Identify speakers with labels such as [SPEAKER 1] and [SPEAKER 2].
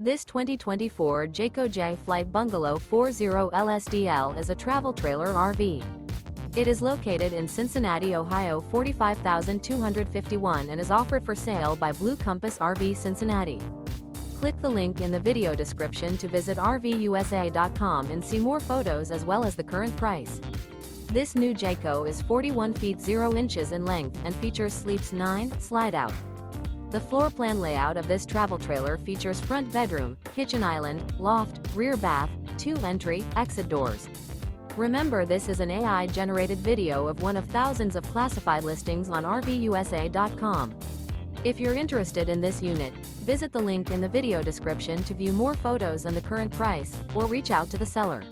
[SPEAKER 1] This 2024 Jayco Jay Flight Bungalow 40 LSDL is a travel trailer RV. It is located in Cincinnati, Ohio 45251 and is offered for sale by Blue Compass RV Cincinnati. Click the link in the video description to visit RVUSA.com and see more photos as well as the current price. This new Jayco is 41 feet 0 inches in length and features sleeps 9, Slideout. The floor plan layout of this travel trailer features front bedroom, kitchen island, loft, rear bath, 2 entry, exit doors. Remember, this is an AI-generated video of one of thousands of classified listings on RVUSA.com. If you're interested in this unit, visit the link in the video description to view more photos and the current price, or reach out to the seller.